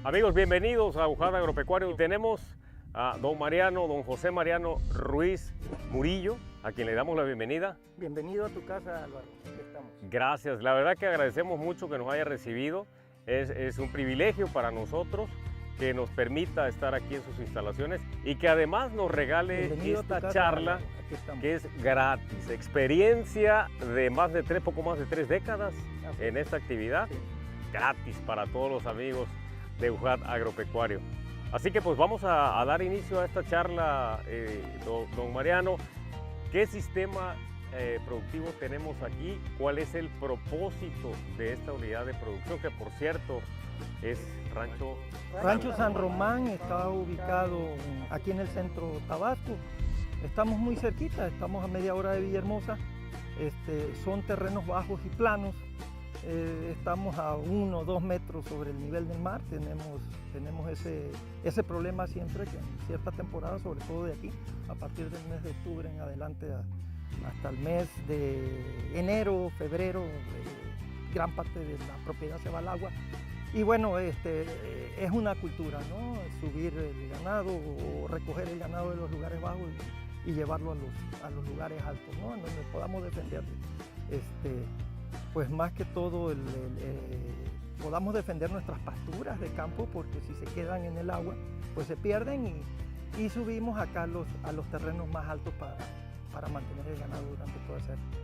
Amigos, bienvenidos a UJAT Agropecuario. Tenemos a don José Mariano Ruiz Murillo, a quien le damos la bienvenida. Bienvenido a tu casa, Álvaro. Aquí estamos. Gracias, la verdad que agradecemos mucho que nos haya recibido. Es un privilegio para nosotros que nos permita estar aquí en sus instalaciones y que además nos regale esta charla que es gratis. Experiencia de poco más de 3 décadas en esta actividad, gratis para todos los amigos de UJAT Agropecuario. Así que pues vamos a dar inicio a esta charla, don Mariano. ¿Qué sistema productivo tenemos aquí? ¿Cuál es el propósito de esta unidad de producción? Que por cierto es Rancho San Román, está ubicado aquí en el centro Tabasco. Estamos muy cerquita, estamos a media hora de Villahermosa. Son terrenos bajos y planos. Estamos a 1 o 2 metros sobre el nivel del mar. Tenemos ese problema siempre, que en cierta temporada, sobre todo de aquí, a partir del mes de octubre en adelante hasta el mes de enero, febrero, gran parte de la propiedad se va al agua. Y bueno, es una cultura, ¿no? Subir el ganado o recoger el ganado de los lugares bajos y llevarlo a los lugares altos, ¿no? En donde podamos defenderlo. Pues más que todo podamos defender nuestras pasturas de campo, porque si se quedan en el agua pues se pierden, y subimos acá a los terrenos más altos para mantener el ganado durante toda esa época.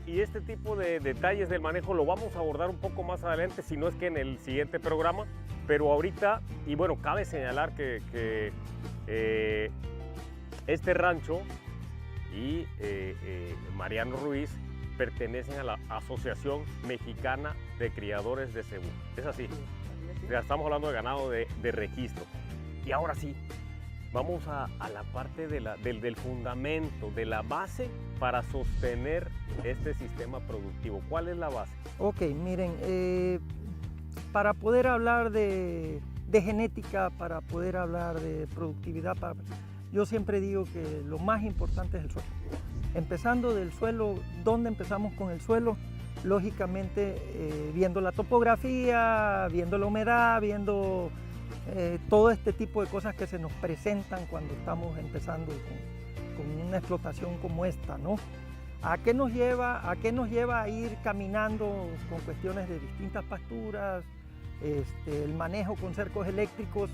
Y este tipo de detalles del manejo lo vamos a abordar un poco más adelante, si no es que en el siguiente programa, pero ahorita, y bueno, cabe señalar que este rancho y Mariano Ruiz pertenecen a la Asociación Mexicana de Criadores de Cebú. Es así. Ya estamos hablando de ganado de registro. Y ahora sí, vamos a la parte del fundamento, de la base para sostener este sistema productivo. ¿Cuál es la base? Ok, miren, para poder hablar de genética, para poder hablar de productividad, yo siempre digo que lo más importante es el suelo. Empezando del suelo, ¿dónde empezamos con el suelo? Lógicamente viendo la topografía, viendo la humedad, viendo todo este tipo de cosas que se nos presentan cuando estamos empezando con una explotación como esta, ¿no? ¿A qué nos lleva a ir caminando con cuestiones de distintas pasturas, el manejo con cercos eléctricos?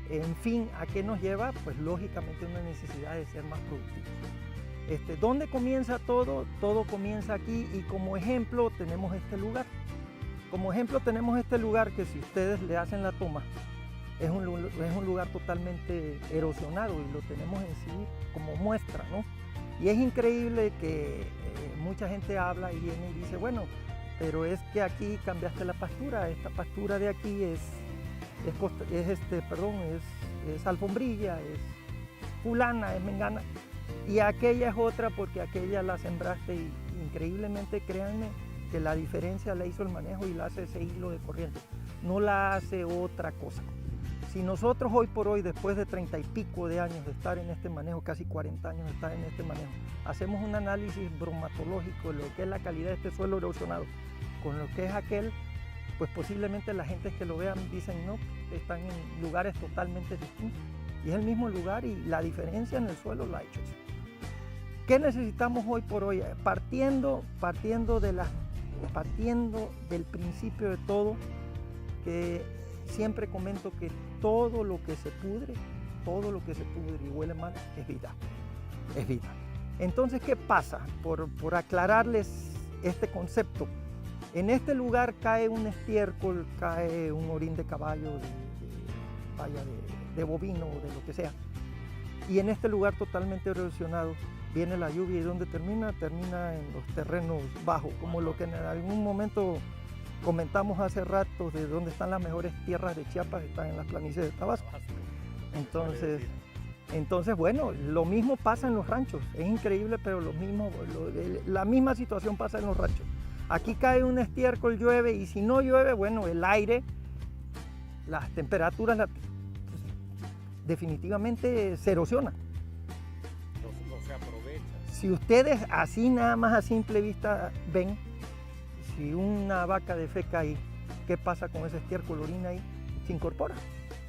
En fin, ¿a qué nos lleva? Pues lógicamente una necesidad de ser más productivos. ¿Dónde comienza todo? Todo comienza aquí, y como ejemplo tenemos este lugar. Como ejemplo tenemos este lugar que, si ustedes le hacen la toma, es un lugar totalmente erosionado, y lo tenemos en sí como muestra, ¿no? Y es increíble que mucha gente habla y viene y dice, bueno, pero es que aquí cambiaste la pastura, esta pastura de aquí es alfombrilla, es fulana, es mengana, y aquella es otra porque aquella la sembraste, y increíblemente, créanme, que la diferencia la hizo el manejo y la hace ese hilo de corriente, no la hace otra cosa. Si nosotros hoy por hoy, después de 30 y pico de años de estar en este manejo, casi 40 años de estar en este manejo, hacemos un análisis bromatológico de lo que es la calidad de este suelo erosionado con lo que es aquel, pues posiblemente la gente que lo vean dicen, no, están en lugares totalmente distintos. Y es el mismo lugar, y la diferencia en el suelo la ha hecho eso. ¿Qué necesitamos hoy por hoy? Partiendo del principio de todo, que siempre comento que todo lo que se pudre y huele mal es vida. Es vida. Entonces, ¿qué pasa? Por aclararles este concepto, en este lugar cae un estiércol, cae un orín de caballo, de bovino o de lo que sea. Y en este lugar totalmente erosionado viene la lluvia, y ¿dónde termina? Termina en los terrenos bajos, como lo que en algún momento comentamos hace rato, de dónde están las mejores tierras de Chiapas, están en las planicies de Tabasco. Entonces, bueno, lo mismo pasa en los ranchos. Es increíble, pero la misma situación pasa en los ranchos. Aquí cae un estiércol, llueve, y si no llueve, bueno, el aire, las temperaturas, definitivamente se erosiona. No se aprovecha. Si ustedes así nada más a simple vista ven, si una vaca defeca ahí, ¿qué pasa con ese estiércol? Orina ahí, se incorpora.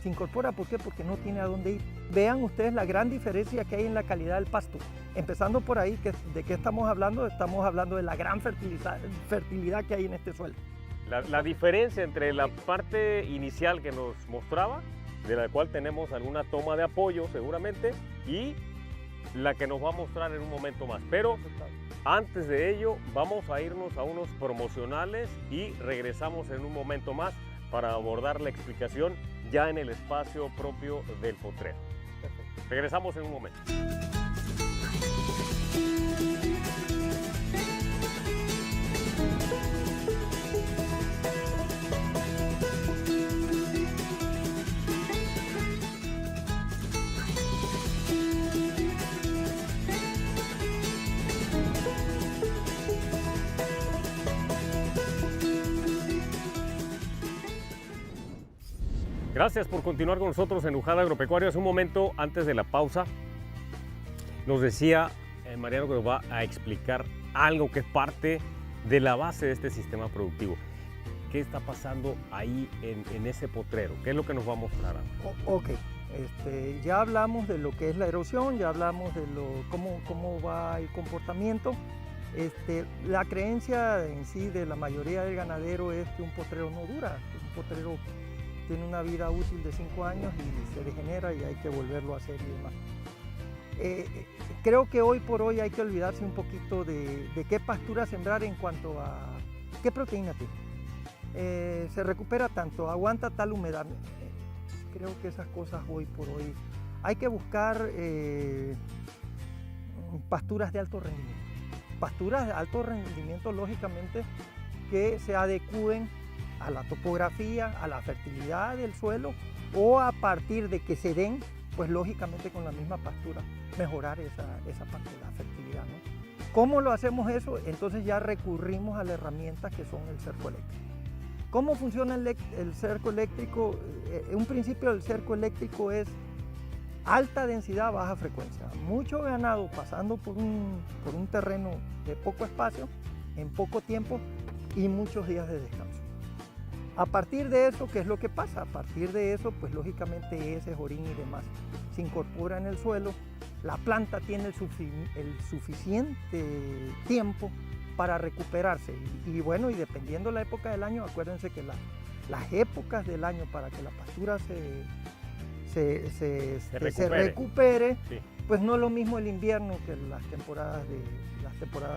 Se incorpora, ¿por qué? Porque no tiene a dónde ir. Vean ustedes la gran diferencia que hay en la calidad del pasto. Empezando por ahí, ¿de qué estamos hablando? Estamos hablando de la gran fertilidad que hay en este suelo. La diferencia entre la parte inicial que nos mostraba, de la cual tenemos alguna toma de apoyo seguramente, y la que nos va a mostrar en un momento más. Pero antes de ello, vamos a irnos a unos promocionales y regresamos en un momento más para abordar la explicación ya en el espacio propio del potrero. Perfecto. Regresamos en un momento. Gracias por continuar con nosotros en Ujala Agropecuario. Hace un momento, antes de la pausa, nos decía Mariano que nos va a explicar algo que es parte de la base de este sistema productivo. ¿Qué está pasando ahí en ese potrero? ¿Qué es lo que nos va a mostrar? Ok, ya hablamos de lo que es la erosión, ya hablamos de cómo va el comportamiento. La creencia en sí de la mayoría del ganadero es que un potrero no dura, que un potrero tiene una vida útil de 5 años y se degenera y hay que volverlo a hacer y demás. Creo que hoy por hoy hay que olvidarse un poquito de qué pastura sembrar en cuanto a qué proteína tiene. Se recupera tanto, aguanta tal humedad. Creo que esas cosas hoy por hoy hay que buscar pasturas de alto rendimiento. Pasturas de alto rendimiento, lógicamente, que se adecúen a la topografía, a la fertilidad del suelo, o a partir de que se den, pues lógicamente con la misma pastura, mejorar esa parte de la fertilidad, ¿no? ¿Cómo lo hacemos eso? Entonces ya recurrimos a la herramienta que son el cerco eléctrico. ¿Cómo funciona el cerco eléctrico? Un principio del cerco eléctrico es alta densidad, baja frecuencia. Mucho ganado pasando por un terreno de poco espacio, en poco tiempo y muchos días de descanso. A partir de eso, ¿qué es lo que pasa? A partir de eso, pues lógicamente heces, orín y demás se incorpora en el suelo. La planta tiene el suficiente tiempo para recuperarse. Y bueno, y dependiendo la época del año, acuérdense que las épocas del año para que la pastura se recupere, sí. Pues no es lo mismo el invierno que las temporadas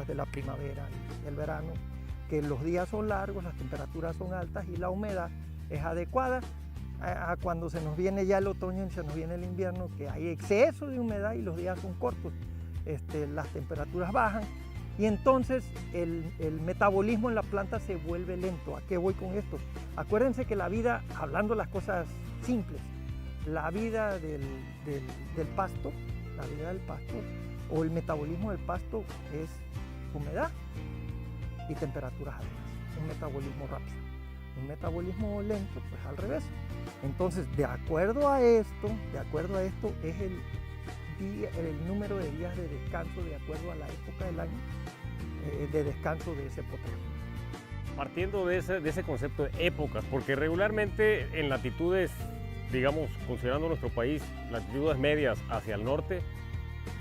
de la primavera y el verano, que los días son largos, las temperaturas son altas y la humedad es adecuada a cuando se nos viene ya el otoño y se nos viene el invierno, que hay exceso de humedad y los días son cortos, las temperaturas bajan y entonces el metabolismo en la planta se vuelve lento. ¿A qué voy con esto? Acuérdense que la vida, hablando las cosas simples, la vida del pasto, o el metabolismo del pasto es humedad y temperaturas altas, un metabolismo rápido. Un metabolismo lento, pues al revés. Entonces, de acuerdo a esto es el número de días de descanso de acuerdo a la época del año de descanso de ese potrero. Partiendo de ese concepto de épocas, porque regularmente en latitudes, digamos, considerando nuestro país, latitudes medias hacia el norte,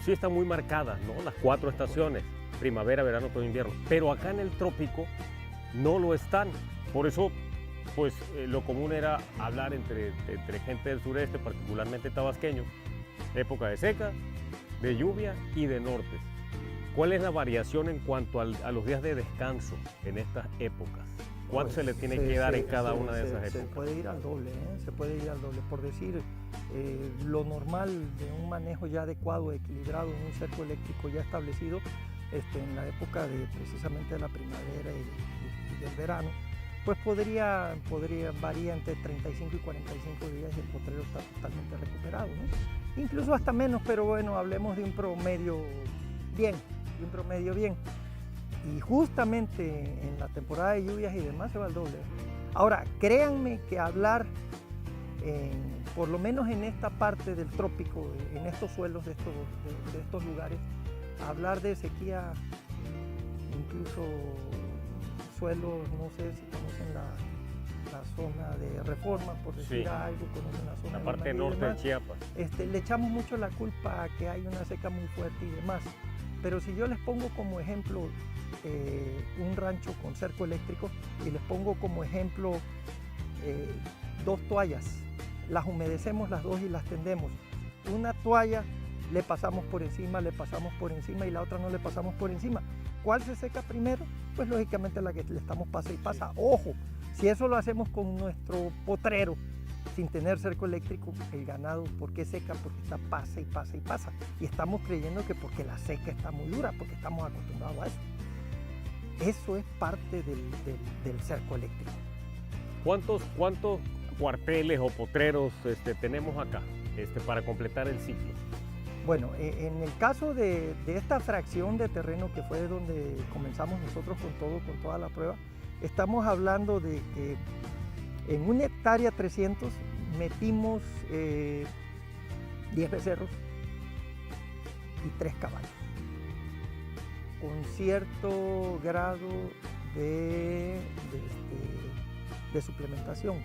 sí están muy marcadas, ¿no? Las 4 estaciones, primavera, verano, otoño, invierno. Pero acá en el trópico no lo están. Por eso, pues lo común era hablar entre gente del sureste, particularmente tabasqueños, época de seca, de lluvia y de norte. ¿Cuál es la variación en cuanto a los días de descanso en estas épocas? ¿Cuánto se le tiene que dar en cada una de esas épocas? Se puede ir al doble, se puede ir al doble. Por decir, lo normal de un manejo ya adecuado, equilibrado, en un cerco eléctrico ya establecido, en la época precisamente de la primavera y del verano, pues podría variar entre 35 y 45 días y el potrero está totalmente recuperado, ¿no? Incluso hasta menos, pero bueno, hablemos de un promedio bien, Y justamente en la temporada de lluvias y demás se va al doble. Ahora, créanme que hablar, por lo menos en esta parte del trópico, en estos suelos de estos lugares, hablar de sequía, incluso suelos, no sé si conocen la zona de Reforma, por decir algo, conocen la zona la parte norte de Chiapas. Le echamos mucho la culpa a que hay una seca muy fuerte y demás. Pero si yo les pongo como ejemplo un rancho con cerco eléctrico y les pongo como ejemplo 2 toallas, las humedecemos las 2 y las tendemos. Una toalla le pasamos por encima y la otra no le pasamos por encima. ¿Cuál se seca primero? Pues lógicamente la que le estamos pasa y pasa. Ojo, si eso lo hacemos con nuestro potrero, sin tener cerco eléctrico, el ganado, ¿por qué seca? Porque está pasa y pasa y pasa. Y estamos creyendo que porque la seca está muy dura, porque estamos acostumbrados a eso. Eso es parte del cerco eléctrico. ¿Cuántos cuarteles o potreros tenemos acá para completar el ciclo? Bueno, en el caso de esta fracción de terreno que fue donde comenzamos nosotros con toda la prueba, estamos hablando de que en 1 hectárea 300 metimos 10 becerros y 3 caballos, con cierto grado de suplementación.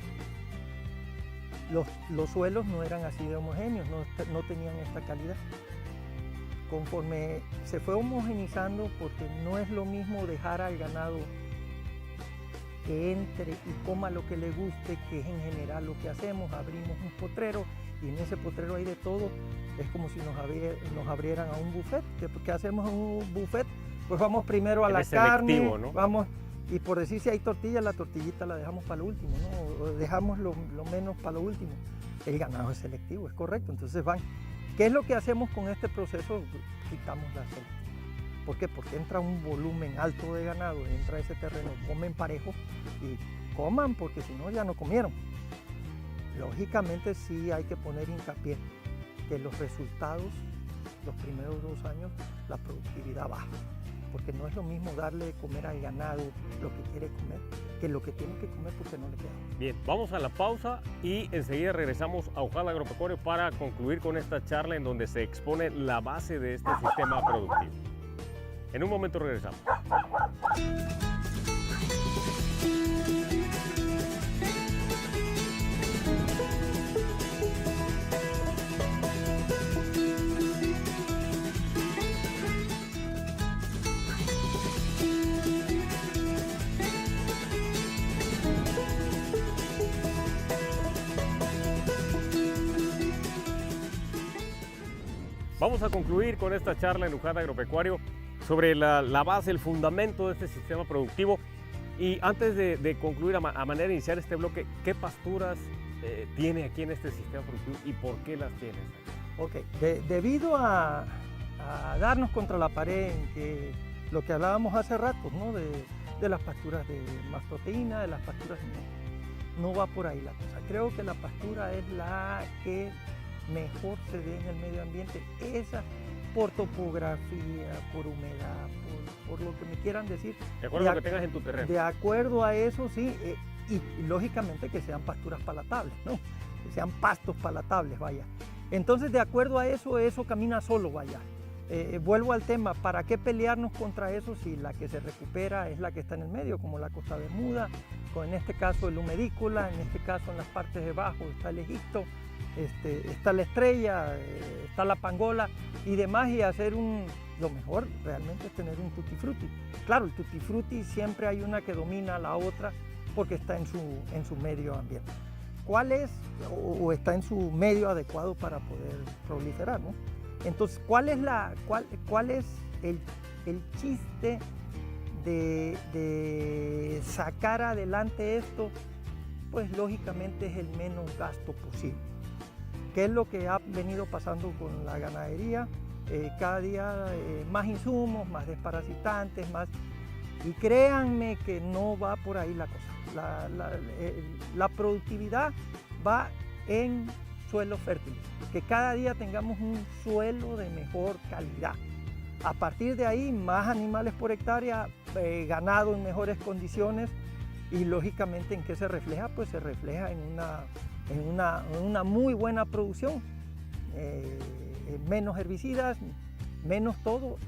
Los suelos no eran así de homogéneos, no tenían esta calidad. Conforme se fue homogenizando, porque no es lo mismo dejar al ganado que entre y coma lo que le guste, que es en general lo que hacemos. Abrimos un potrero y en ese potrero hay de todo. Es como si nos abrieran a un buffet. ¿Qué hacemos en un buffet? Pues vamos primero a la carne, ¿no? Vamos, y por decir si hay tortilla, la tortillita la dejamos para lo último, ¿no? O dejamos lo menos para lo último. El ganado es selectivo, es correcto. Entonces ¿qué es lo que hacemos con este proceso? Quitamos la selectividad. ¿Por qué? Porque entra un volumen alto de ganado, entra a ese terreno, comen parejo y coman, porque si no ya no comieron. Lógicamente sí hay que poner hincapié que los resultados, los primeros 2 años, la productividad baja. Porque no es lo mismo darle de comer al ganado lo que quiere comer que lo que tiene que comer porque no le queda. Bien, vamos a la pausa y enseguida regresamos a Ojala Agropecuario para concluir con esta charla en donde se expone la base de este sistema productivo. En un momento regresamos. Vamos a concluir con esta charla en Ujala Agropecuario sobre la base, el fundamento de este sistema productivo. Y antes de concluir, a manera de iniciar este bloque, ¿qué pasturas tiene aquí en este sistema productivo y por qué las tienes? Ok, debido a darnos contra la pared en que lo que hablábamos hace rato, ¿no? de las pasturas de más proteína, de las pasturas no va por ahí la cosa. Creo que la pastura es la que mejor se ve en el medio ambiente, esa por topografía, por humedad, por lo que me quieran decir. De acuerdo a lo que tengas en tu terreno. De acuerdo a eso, sí, y lógicamente que sean pasturas palatables, ¿no? Que sean pastos palatables, vaya. Entonces, de acuerdo a eso camina solo, vaya. Vuelvo al tema, ¿para qué pelearnos contra eso si la que se recupera es la que está en el medio, como la Costa Bermuda, en este caso el humedícola, en este caso en las partes de abajo está el Egipto, está la Estrella, está la Pangola y demás, y hacer lo mejor realmente es tener un tutti frutti. Claro, el tutti frutti siempre hay una que domina a la otra porque está en su medio ambiente. ¿Cuál es o está en su medio adecuado para poder proliferar, ¿no? Entonces, ¿cuál es el chiste de sacar adelante esto? Pues lógicamente es el menos gasto posible. ¿Qué es lo que ha venido pasando con la ganadería? Cada día más insumos, más desparasitantes, más... Y créanme que no va por ahí la cosa. La productividad va en suelos fértiles, que cada día tengamos un suelo de mejor calidad. A partir de ahí, más animales por hectárea, ganado en mejores condiciones, y lógicamente, ¿en qué se refleja? Pues se refleja en una muy buena producción, menos herbicidas, menos todo,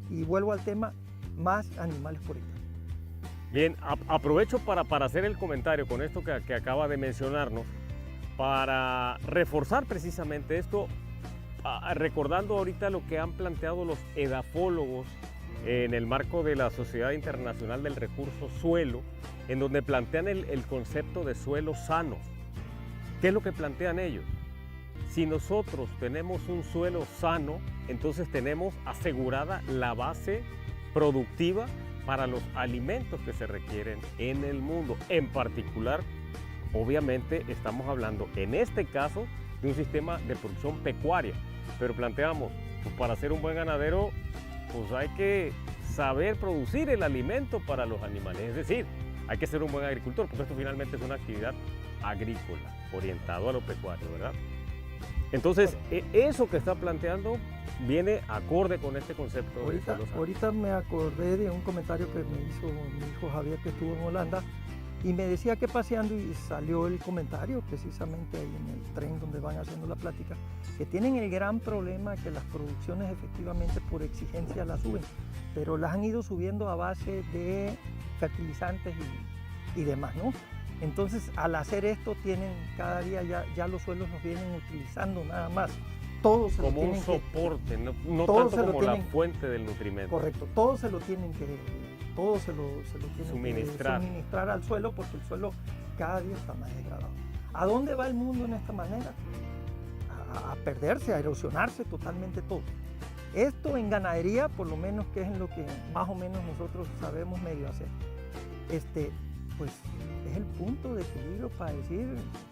y vuelvo al tema, más animales por hectárea. Bien, aprovecho para hacer el comentario con esto que acaba de mencionarnos, para reforzar precisamente esto, recordando ahorita lo que han planteado los edafólogos en el marco de la Sociedad Internacional del Recurso Suelo, en donde plantean el concepto de suelos sanos. ¿Qué es lo que plantean ellos? Si nosotros tenemos un suelo sano, entonces tenemos asegurada la base productiva para los alimentos que se requieren en el mundo. En particular, obviamente estamos hablando en este caso de un sistema de producción pecuaria, pero planteamos, pues para ser un buen ganadero, pues hay que saber producir el alimento para los animales, es decir, hay que ser un buen agricultor, porque esto finalmente es una actividad agrícola, orientado a lo pecuario, ¿verdad? Entonces, eso que está planteando viene acorde con este concepto. Ahorita me acordé de un comentario que me hizo mi hijo Javier, que estuvo en Holanda, y me decía que paseando, y salió el comentario precisamente ahí en el tren donde van haciendo la plática, que tienen el gran problema que las producciones efectivamente por exigencia las suben, pero las han ido subiendo a base de fertilizantes y demás, ¿no? Entonces, al hacer esto, tienen cada día ya los suelos los vienen utilizando nada más. Todos se como lo un tienen soporte, no tanto como la fuente del nutrimento. Correcto, todos se lo tienen que suministrar al suelo, porque el suelo cada día está más degradado. ¿A dónde va el mundo en esta manera? A perderse, a erosionarse totalmente todo. Esto en ganadería, por lo menos, que es en lo que más o menos nosotros sabemos medio hacer. Pues es el punto de equilibrio para decir,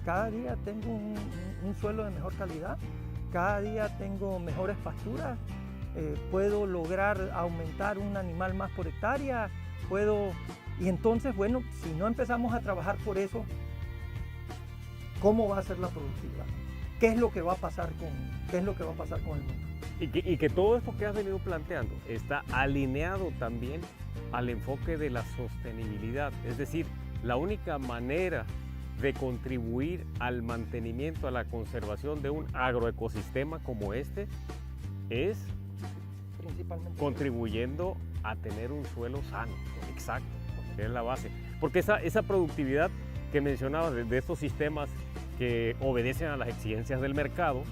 cada día tengo un suelo de mejor calidad, cada día tengo mejores pasturas, puedo lograr aumentar un animal más por hectárea, y entonces, bueno, si no empezamos a trabajar por eso, ¿cómo va a ser la productividad? ¿Qué es lo que va a pasar con el mundo? Y que todo esto que has venido planteando está alineado también al enfoque de la sostenibilidad, es decir, la única manera de contribuir al mantenimiento, a la conservación de un agroecosistema como este es principalmente contribuyendo a tener un suelo sano, exacto, que es la base. Porque esa productividad que mencionabas de estos sistemas que obedecen a las exigencias del mercado,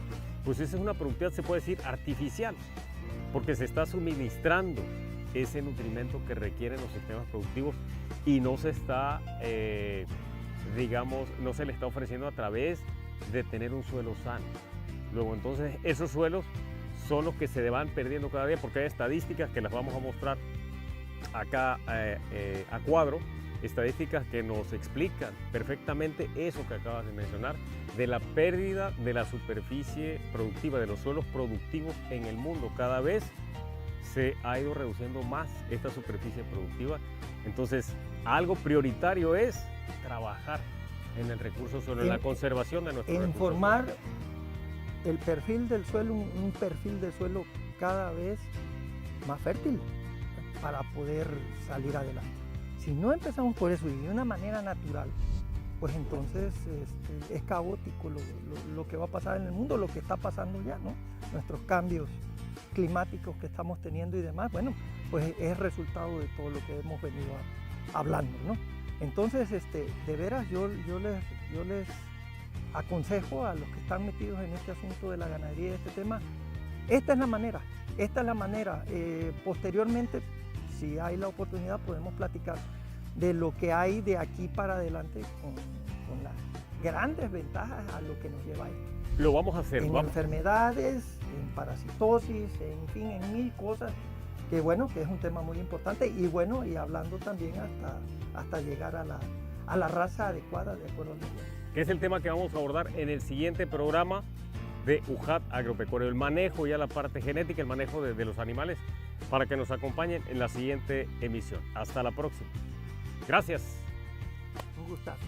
pues esa es una productividad, se puede decir, artificial, porque se está suministrando ese nutrimento que requieren los sistemas productivos y no se está, no se le está ofreciendo a través de tener un suelo sano. Luego, entonces, esos suelos son los que se van perdiendo cada día, porque hay estadísticas que las vamos a mostrar acá a cuadro, estadísticas que nos explican perfectamente eso que acabas de mencionar, de la pérdida de la superficie productiva, de los suelos productivos en el mundo. Cada vez se ha ido reduciendo más esta superficie productiva. Entonces, algo prioritario es trabajar en el recurso suelo, en la conservación de nuestro recurso. Formar el perfil del suelo, un perfil de suelo cada vez más fértil para poder salir adelante. Si no empezamos por eso y de una manera natural, pues entonces es caótico lo que va a pasar en el mundo, lo que está pasando ya, ¿no? Nuestros cambios climáticos que estamos teniendo y demás, bueno, pues es resultado de todo lo que hemos venido hablando, ¿no? Entonces, de veras, yo les aconsejo a los que están metidos en este asunto de la ganadería y de este tema, esta es la manera. Posteriormente, si hay la oportunidad, podemos platicar de lo que hay de aquí para adelante con las grandes ventajas a lo que nos lleva esto. Lo vamos a hacer. En enfermedades, en parasitosis, en fin, en mil cosas, que bueno, que es un tema muy importante y bueno, y hablando también hasta llegar a la raza adecuada de acuerdo al medio. Que es el tema que vamos a abordar en el siguiente programa de UJAT Agropecuario, el manejo, ya la parte genética, el manejo de los animales, para que nos acompañen en la siguiente emisión. Hasta la próxima. Gracias. Un gustazo.